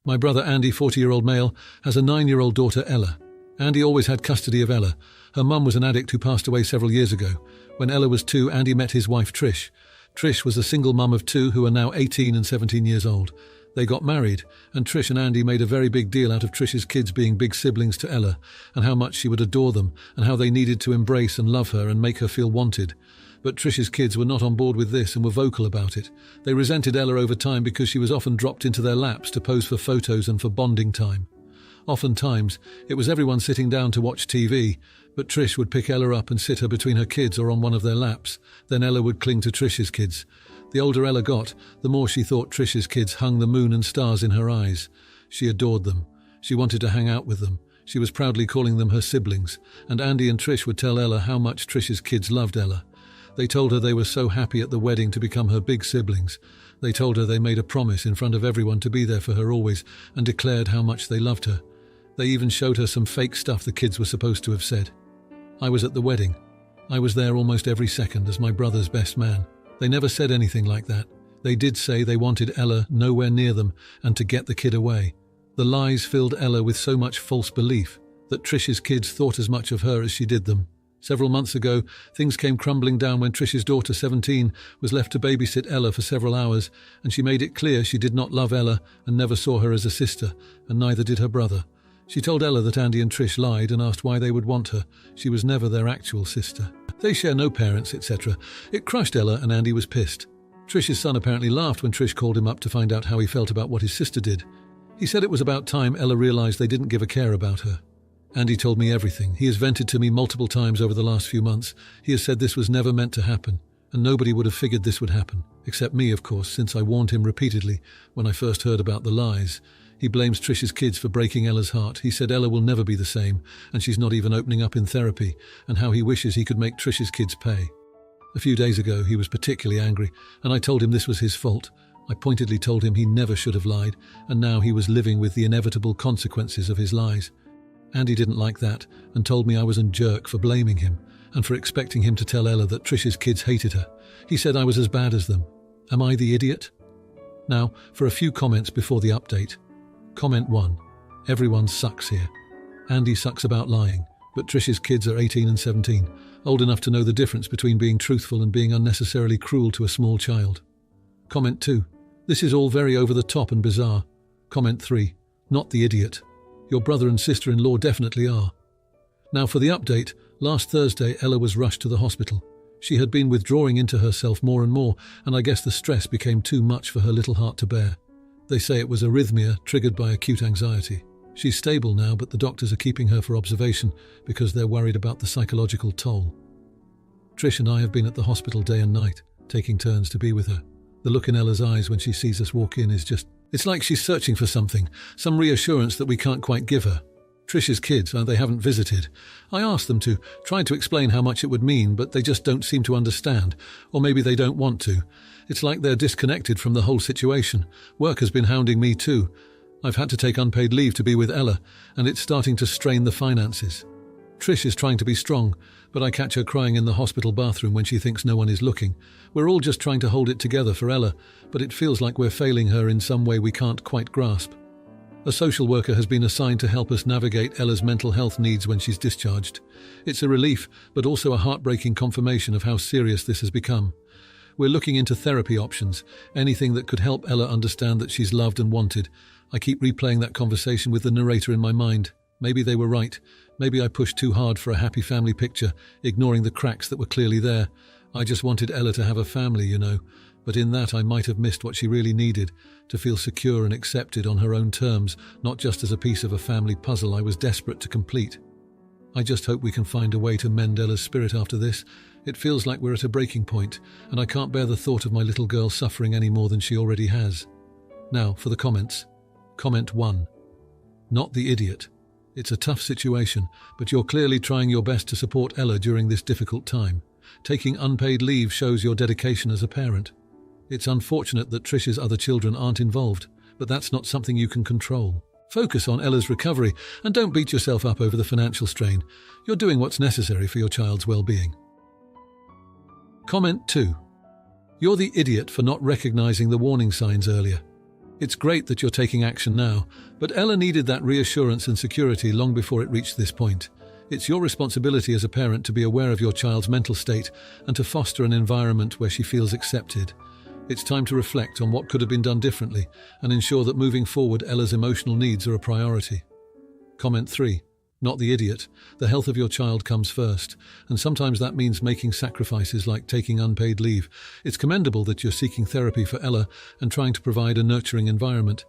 My brother Andy, 40-year-old male, has a 9-year-old daughter Ella. Andy always had custody of Ella. Her mum was an addict who passed away several years ago. When Ella was 2, Andy met his wife Trish. Trish was a single mum of 2 who are now 18 and 17 years old. They got married, and Trish and Andy made a very big deal out of Trish's kids being big siblings to Ella, and how much she would adore them, and how they needed to embrace and love her and make her feel wanted. But Trish's kids were not on board with this and were vocal about it. They resented Ella over time because she was often dropped into their laps to pose for photos and for bonding time. Oftentimes, it was everyone sitting down to watch TV, but Trish would pick Ella up and sit her between her kids or on one of their laps. Then Ella would cling to Trish's kids. The older Ella got, the more she thought Trish's kids hung the moon and stars in her eyes. She adored them. She wanted to hang out with them. She was proudly calling them her siblings, and Andy and Trish would tell Ella how much Trish's kids loved Ella. They told her they were so happy at the wedding to become her big siblings. They told her they made a promise in front of everyone to be there for her always and declared how much they loved her. They even showed her some fake stuff the kids were supposed to have said. I was at the wedding. I was there almost every second as my brother's best man. They never said anything like that. They did say they wanted Ella nowhere near them and to get the kid away. The lies filled Ella with so much false belief that Trish's kids thought as much of her as she did them. Several months ago, things came crumbling down when Trish's daughter, 17, was left to babysit Ella for several hours, and she made it clear she did not love Ella and never saw her as a sister, and neither did her brother. She told Ella that Andy and Trish lied and asked why they would want her. She was never their actual sister. They share no parents, etc. It crushed Ella, and Andy was pissed. Trish's son apparently laughed when Trish called him up to find out how he felt about what his sister did. He said it was about time Ella realised they didn't give a care about her. Andy told me everything. He has vented to me multiple times over the last few months. He has said this was never meant to happen, and nobody would have figured this would happen, except me, of course, since I warned him repeatedly when I first heard about the lies. He blames Trish's kids for breaking Ella's heart. He said Ella will never be the same, and she's not even opening up in therapy, and how he wishes he could make Trish's kids pay. A few days ago, he was particularly angry, and I told him this was his fault. I pointedly told him he never should have lied, and now he was living with the inevitable consequences of his lies. Andy didn't like that, and told me I was a jerk for blaming him, and for expecting him to tell Ella that Trish's kids hated her. He said I was as bad as them. Am I the idiot? Now, for a few comments before the update. Comment 1. Everyone sucks here. Andy sucks about lying, but Trish's kids are 18 and 17, old enough to know the difference between being truthful and being unnecessarily cruel to a small child. Comment 2. This is all very over the top and bizarre. Comment 3. Not the idiot. Your brother and sister-in-law definitely are. Now for the update. Last Thursday, Ella was rushed to the hospital. She had been withdrawing into herself more and more, and I guess the stress became too much for her little heart to bear. They say it was arrhythmia triggered by acute anxiety. She's stable now, but the doctors are keeping her for observation because they're worried about the psychological toll. Trish and I have been at the hospital day and night, taking turns to be with her. The look in Ella's eyes when she sees us walk in is just... It's like she's searching for something, some reassurance that we can't quite give her. Trish's kids, they haven't visited. I asked them to, tried to explain how much it would mean, but they just don't seem to understand, or maybe they don't want to. It's like they're disconnected from the whole situation. Work has been hounding me too. I've had to take unpaid leave to be with Ella, and it's starting to strain the finances. Trish is trying to be strong, but I catch her crying in the hospital bathroom when she thinks no one is looking. We're all just trying to hold it together for Ella, but it feels like we're failing her in some way we can't quite grasp. A social worker has been assigned to help us navigate Ella's mental health needs when she's discharged. It's a relief, but also a heartbreaking confirmation of how serious this has become. We're looking into therapy options, anything that could help Ella understand that she's loved and wanted. I keep replaying that conversation with the narrator in my mind. Maybe they were right. Maybe I pushed too hard for a happy family picture, ignoring the cracks that were clearly there. I just wanted Ella to have a family, but in that I might have missed what she really needed, to feel secure and accepted on her own terms, not just as a piece of a family puzzle I was desperate to complete. I just hope we can find a way to mend Ella's spirit after this. It feels like we're at a breaking point, and I can't bear the thought of my little girl suffering any more than she already has. Now, for the comments. Comment 1. Not the idiot. It's a tough situation, but you're clearly trying your best to support Ella during this difficult time. Taking unpaid leave shows your dedication as a parent. It's unfortunate that Trish's other children aren't involved, but that's not something you can control. Focus on Ella's recovery and don't beat yourself up over the financial strain. You're doing what's necessary for your child's well-being. Comment 2. You're the idiot for not recognizing the warning signs earlier. It's great that you're taking action now, but Ella needed that reassurance and security long before it reached this point. It's your responsibility as a parent to be aware of your child's mental state and to foster an environment where she feels accepted. It's time to reflect on what could have been done differently and ensure that moving forward Ella's emotional needs are a priority. Comment 3. Not the idiot. The health of your child comes first, and sometimes that means making sacrifices like taking unpaid leave. It's commendable that you're seeking therapy for Ella and trying to provide a nurturing environment.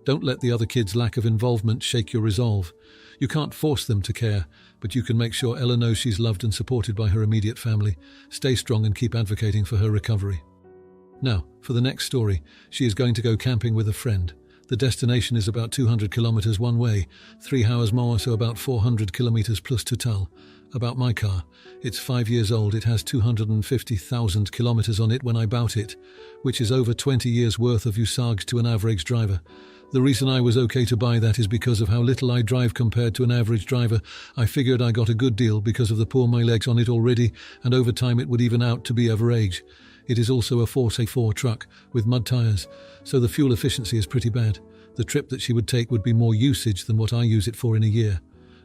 Don't let the other kids' lack of involvement shake your resolve. You can't force them to care, but you can make sure Ella knows she's loved and supported by her immediate family. Stay strong and keep advocating for her recovery. Now, for the next story, she is going to go camping with a friend. The destination is about 200 kilometers one way, 3 hours more, so about 400 kilometers plus total. About my car, it's 5 years old, it has 250,000 kilometers on it when I bought it, which is over 20 years worth of usage to an average driver. The reason I was okay to buy that is because of how little I drive compared to an average driver. I figured I got a good deal because of the poor mileage on it already, and over time it would even out to be average. It is also a 4x4 truck with mud tyres, so the fuel efficiency is pretty bad. The trip that she would take would be more usage than what I use it for in a year.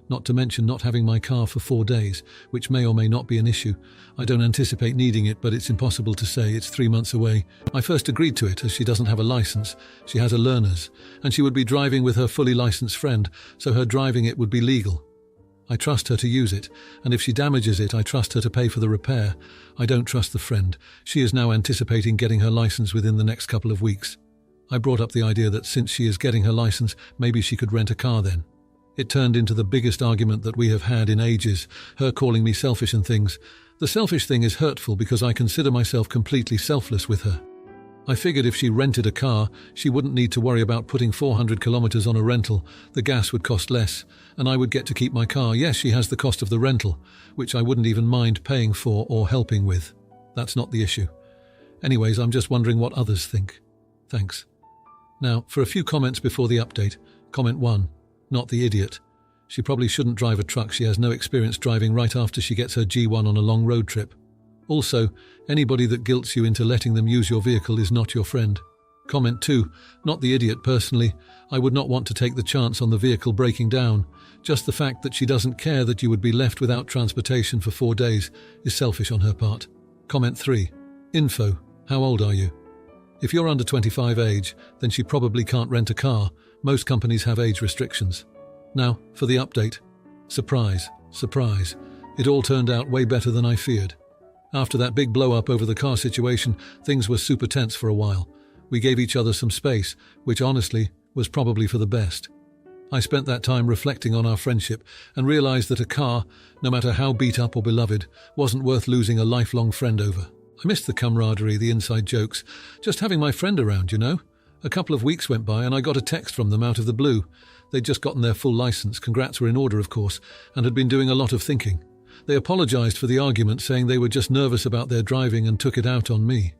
Not to mention not having my car for 4 days, which may or may not be an issue. I don't anticipate needing it, but it's impossible to say. It's 3 months away. I first agreed to it as she doesn't have a license. She has a learner's, and she would be driving with her fully licensed friend, so her driving it would be legal. I trust her to use it, and if she damages it, I trust her to pay for the repair. I don't trust the friend. She is now anticipating getting her license within the next couple of weeks. I brought up the idea that since she is getting her license, maybe she could rent a car then. It turned into the biggest argument that we have had in ages, her calling me selfish and things. The selfish thing is hurtful because I consider myself completely selfless with her. I figured if she rented a car, she wouldn't need to worry about putting 400 kilometers on a rental, the gas would cost less, and I would get to keep my car. Yes, she has the cost of the rental, which I wouldn't even mind paying for or helping with. That's not the issue. Anyways, I'm just wondering what others think. Thanks. Now, for a few comments before the update. Comment 1. Not the idiot. She probably shouldn't drive a truck. She has no experience driving right after she gets her G1 on a long road trip. Also, anybody that guilts you into letting them use your vehicle is not your friend. Comment 2. Not the idiot. Personally, I would not want to take the chance on the vehicle breaking down. Just the fact that she doesn't care that you would be left without transportation for 4 days is selfish on her part. Comment 3. Info. How old are you? If you're under 25 age, then she probably can't rent a car. Most companies have age restrictions. Now, for the update. Surprise, surprise. It all turned out way better than I feared. After that big blow-up over the car situation, things were super tense for a while. We gave each other some space, which honestly was probably for the best. I spent that time reflecting on our friendship and realized that a car, no matter how beat up or beloved, wasn't worth losing a lifelong friend over. I missed the camaraderie, the inside jokes, just having my friend around, you know? A couple of weeks went by and I got a text from them out of the blue. They'd just gotten their full license, congrats were in order of course, and had been doing a lot of thinking. They apologized for the argument, saying they were just nervous about their driving and took it out on me.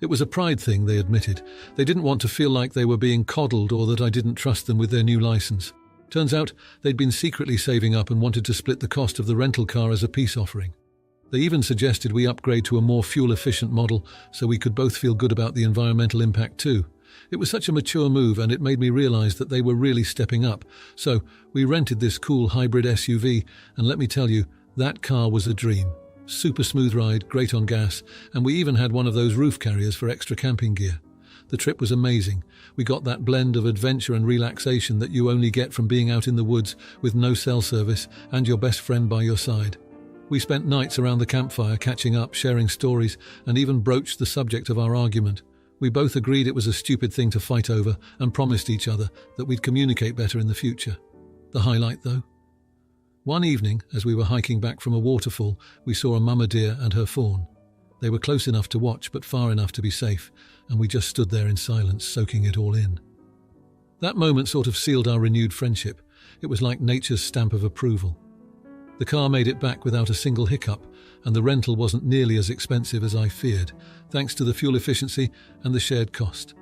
It was a pride thing, they admitted. They didn't want to feel like they were being coddled or that I didn't trust them with their new license. Turns out they'd been secretly saving up and wanted to split the cost of the rental car as a peace offering. They even suggested we upgrade to a more fuel-efficient model so we could both feel good about the environmental impact too. It was such a mature move and it made me realize that they were really stepping up. So we rented this cool hybrid SUV, and let me tell you, that car was a dream. Super smooth ride, great on gas, and we even had one of those roof carriers for extra camping gear. The trip was amazing. We got that blend of adventure and relaxation that you only get from being out in the woods with no cell service and your best friend by your side. We spent nights around the campfire catching up, sharing stories, and even broached the subject of our argument. We both agreed it was a stupid thing to fight over and promised each other that we'd communicate better in the future. The highlight, though? One evening, as we were hiking back from a waterfall, we saw a mama deer and her fawn. They were close enough to watch, but far enough to be safe, and we just stood there in silence, soaking it all in. That moment sort of sealed our renewed friendship. It was like nature's stamp of approval. The car made it back without a single hiccup, and the rental wasn't nearly as expensive as I feared, thanks to the fuel efficiency and the shared cost.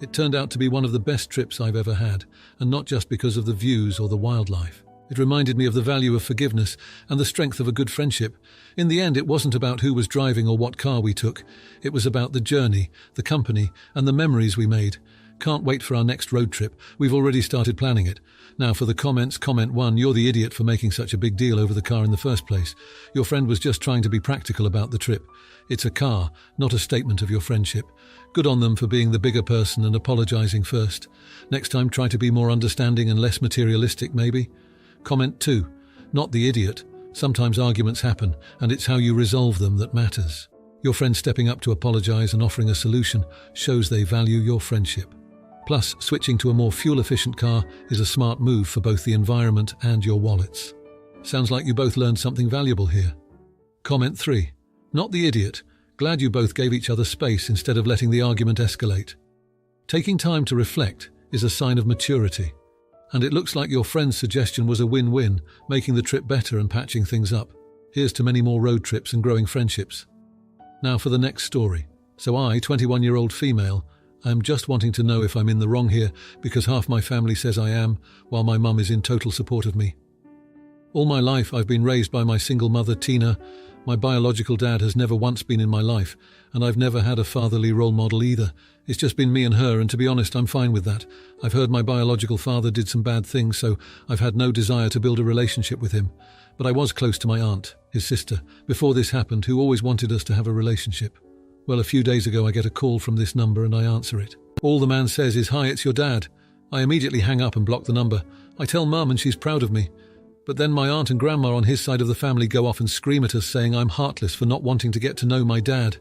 It turned out to be one of the best trips I've ever had, and not just because of the views or the wildlife. It reminded me of the value of forgiveness and the strength of a good friendship. In the end, it wasn't about who was driving or what car we took. It was about the journey, the company, and the memories we made. Can't wait for our next road trip. We've already started planning it. Now for the comments. Comment 1. You're the idiot for making such a big deal over the car in the first place. Your friend was just trying to be practical about the trip. It's a car, not a statement of your friendship. Good on them for being the bigger person and apologizing first. Next time try to be more understanding and less materialistic maybe. Comment 2. Not the idiot. Sometimes arguments happen, and it's how you resolve them that matters. Your friend stepping up to apologize and offering a solution shows they value your friendship. Plus, switching to a more fuel-efficient car is a smart move for both the environment and your wallets. Sounds like you both learned something valuable here. Comment 3. Not the idiot. Glad you both gave each other space instead of letting the argument escalate. Taking time to reflect is a sign of maturity. And it looks like your friend's suggestion was a win-win, making the trip better and patching things up. Here's to many more road trips and growing friendships. Now for the next story. So I, 21-year-old female, I'm just wanting to know if I'm in the wrong here because half my family says I am, while my mum is in total support of me. All my life I've been raised by my single mother, Tina. My biological dad has never once been in my life, and I've never had a fatherly role model either. It's just been me and her, and to be honest, I'm fine with that. I've heard my biological father did some bad things, so I've had no desire to build a relationship with him. But I was close to my aunt, his sister, before this happened, who always wanted us to have a relationship. Well, a few days ago I get a call from this number and I answer it. All the man says is, "Hi, it's your dad." I immediately hang up and block the number. I tell Mum and she's proud of me. But then my aunt and grandma on his side of the family go off and scream at us saying I'm heartless for not wanting to get to know my dad.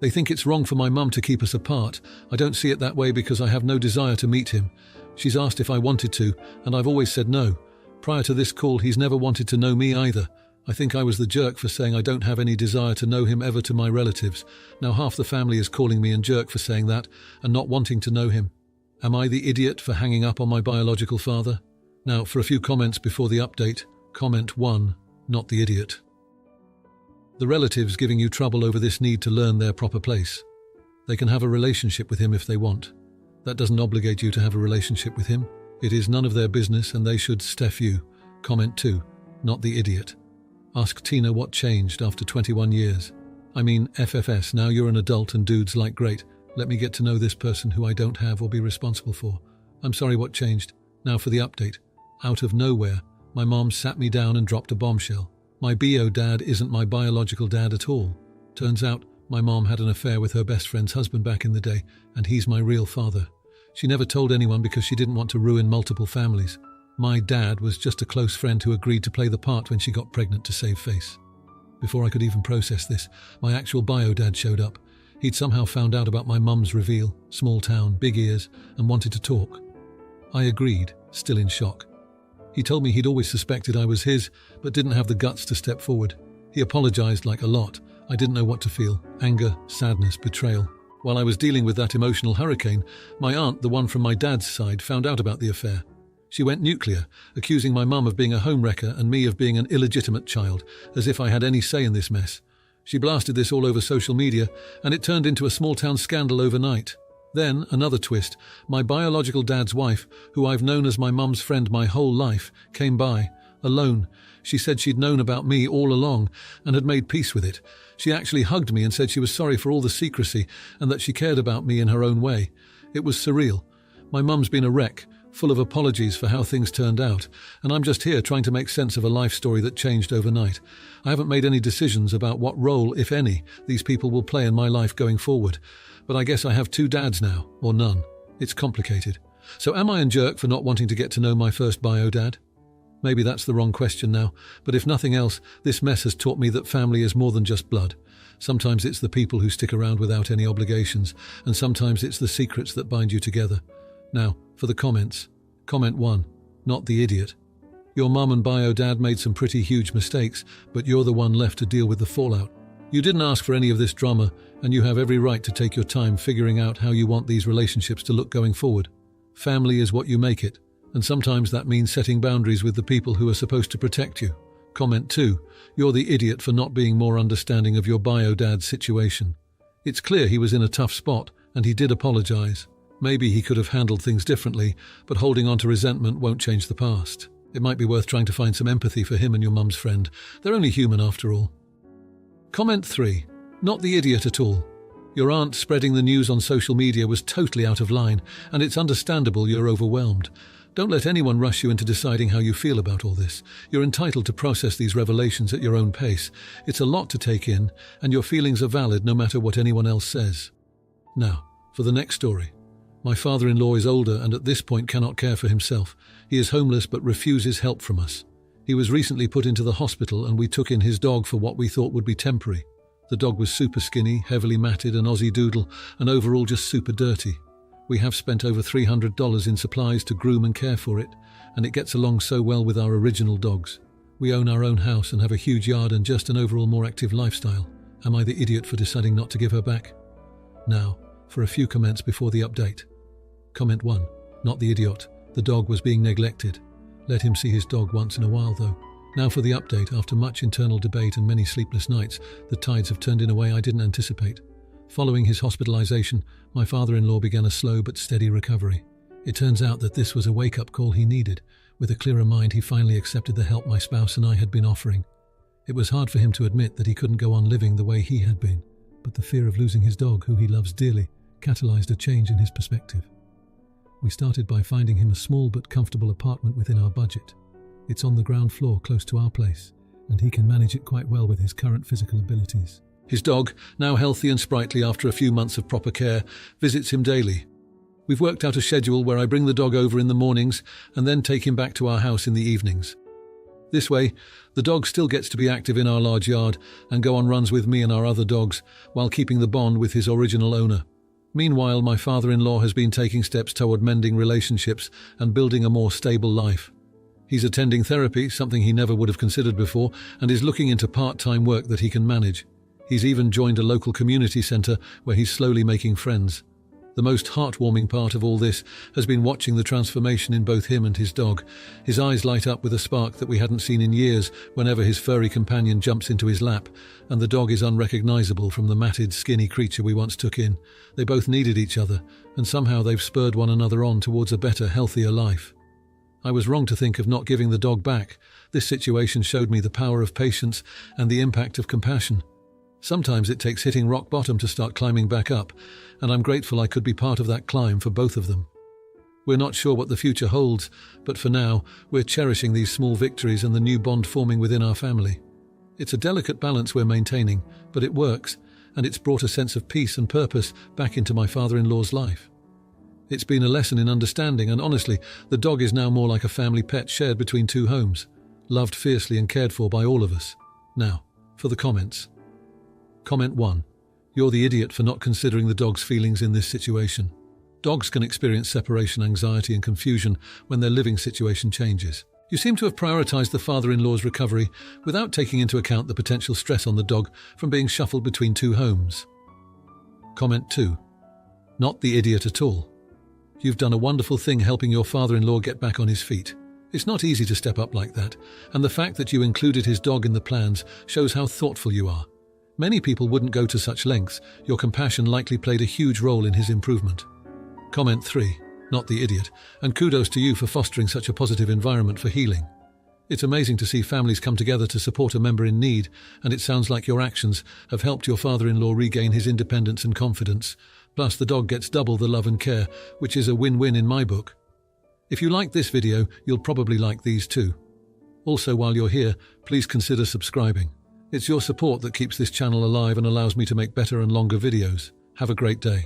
They think it's wrong for my mum to keep us apart. I don't see it that way because I have no desire to meet him. She's asked if I wanted to, and I've always said no. Prior to this call, he's never wanted to know me either. I think I was the jerk for saying I don't have any desire to know him ever to my relatives. Now half the family is calling me a jerk for saying that and not wanting to know him. Am I the idiot for hanging up on my biological father? Now, for a few comments before the update. Comment 1. Not the idiot. The relatives giving you trouble over this need to learn their proper place. They can have a relationship with him if they want. That doesn't obligate you to have a relationship with him. It is none of their business and they should Steph you. Comment 2. Not the idiot. Ask Tina what changed after 21 years. I mean, FFS, now you're an adult and dude's like, great, let me get to know this person who I don't have or be responsible for. I'm sorry, what changed? Now for the update. Out of nowhere, my mom sat me down and dropped a bombshell. My bio dad isn't my biological dad at all. Turns out, my mom had an affair with her best friend's husband back in the day, and he's my real father. She never told anyone because she didn't want to ruin multiple families. My dad was just a close friend who agreed to play the part when she got pregnant to save face. Before I could even process this, my actual bio dad showed up. He'd somehow found out about my mum's reveal, small town, big ears, and wanted to talk. I agreed, still in shock. He told me he'd always suspected I was his, but didn't have the guts to step forward. He apologized like a lot. I didn't know what to feel. Anger, sadness, betrayal. While I was dealing with that emotional hurricane, my aunt, the one from my dad's side, found out about the affair. She went nuclear, accusing my mum of being a homewrecker and me of being an illegitimate child, as if I had any say in this mess. She blasted this all over social media, and it turned into a small-town scandal overnight. Then, another twist, my biological dad's wife, who I've known as my mum's friend my whole life, came by, alone. She said she'd known about me all along and had made peace with it. She actually hugged me and said she was sorry for all the secrecy and that she cared about me in her own way. It was surreal. My mum's been a wreck, full of apologies for how things turned out, and I'm just here trying to make sense of a life story that changed overnight. I haven't made any decisions about what role, if any, these people will play in my life going forward. But I guess I have 2 dads now, or none. It's complicated. So am I a jerk for not wanting to get to know my first bio dad? Maybe that's the wrong question now, but if nothing else, this mess has taught me that family is more than just blood. Sometimes it's the people who stick around without any obligations, and sometimes it's the secrets that bind you together. Now, for the comments. Comment 1. Not the idiot. Your mum and bio dad made some pretty huge mistakes, but you're the one left to deal with the fallout. You didn't ask for any of this drama, and you have every right to take your time figuring out how you want these relationships to look going forward. Family is what you make it, and sometimes that means setting boundaries with the people who are supposed to protect you. Comment 2. You're the idiot for not being more understanding of your bio dad's situation. It's clear he was in a tough spot, and he did apologize. Maybe he could have handled things differently, but holding on to resentment won't change the past. It might be worth trying to find some empathy for him and your mum's friend. They're only human after all. Comment 3. Not the idiot at all. Your aunt spreading the news on social media was totally out of line, and it's understandable you're overwhelmed. Don't let anyone rush you into deciding how you feel about all this. You're entitled to process these revelations at your own pace. It's a lot to take in, and your feelings are valid no matter what anyone else says. Now, for the next story. My father-in-law is older and at this point cannot care for himself. He is homeless but refuses help from us. He was recently put into the hospital and we took in his dog for what we thought would be temporary. The dog was super skinny, heavily matted, an Aussie doodle, and overall just super dirty. We have spent over $300 in supplies to groom and care for it, and it gets along so well with our original dogs. We own our own house and have a huge yard and just an overall more active lifestyle. Am I the idiot for deciding not to give her back? Now, for a few comments before the update. Comment 1. Not the idiot. The dog was being neglected. Let him see his dog once in a while though. Now for the update. After much internal debate and many sleepless nights, the tides have turned in a way I didn't anticipate. Following his hospitalization, my father-in-law began a slow but steady recovery. It turns out that this was a wake-up call he needed. With a clearer mind, he finally accepted the help my spouse and I had been offering. It was hard for him to admit that he couldn't go on living the way he had been, but the fear of losing his dog, who he loves dearly, catalyzed a change in his perspective. We started by finding him a small but comfortable apartment within our budget. It's on the ground floor close to our place, and he can manage it quite well with his current physical abilities. His dog, now healthy and sprightly after a few months of proper care, visits him daily. We've worked out a schedule where I bring the dog over in the mornings and then take him back to our house in the evenings. This way, the dog still gets to be active in our large yard and go on runs with me and our other dogs, while keeping the bond with his original owner. Meanwhile, my father-in-law has been taking steps toward mending relationships and building a more stable life. He's attending therapy, something he never would have considered before, and is looking into part-time work that he can manage. He's even joined a local community centre where he's slowly making friends. The most heartwarming part of all this has been watching the transformation in both him and his dog. His eyes light up with a spark that we hadn't seen in years whenever his furry companion jumps into his lap, and the dog is unrecognisable from the matted, skinny creature we once took in. They both needed each other, and somehow they've spurred one another on towards a better, healthier life. I was wrong to think of not giving the dog back. This situation showed me the power of patience and the impact of compassion. Sometimes it takes hitting rock bottom to start climbing back up, and I'm grateful I could be part of that climb for both of them. We're not sure what the future holds, but for now, we're cherishing these small victories and the new bond forming within our family. It's a delicate balance we're maintaining, but it works, and it's brought a sense of peace and purpose back into my father-in-law's life. It's been a lesson in understanding, and honestly, the dog is now more like a family pet shared between two homes, loved fiercely and cared for by all of us. Now, for the comments. Comment 1. You're the idiot for not considering the dog's feelings in this situation. Dogs can experience separation anxiety and confusion when their living situation changes. You seem to have prioritized the father-in-law's recovery without taking into account the potential stress on the dog from being shuffled between two homes. Comment 2. Not the idiot at all. You've done a wonderful thing helping your father-in-law get back on his feet. It's not easy to step up like that, and the fact that you included his dog in the plans shows how thoughtful you are. Many people wouldn't go to such lengths. Your compassion likely played a huge role in his improvement. Comment 3. Not the idiot, and kudos to you for fostering such a positive environment for healing. It's amazing to see families come together to support a member in need, and it sounds like your actions have helped your father-in-law regain his independence and confidence. Plus, the dog gets double the love and care, which is a win-win in my book. If you like this video, you'll probably like these too. Also, while you're here, please consider subscribing. It's your support that keeps this channel alive and allows me to make better and longer videos. Have a great day.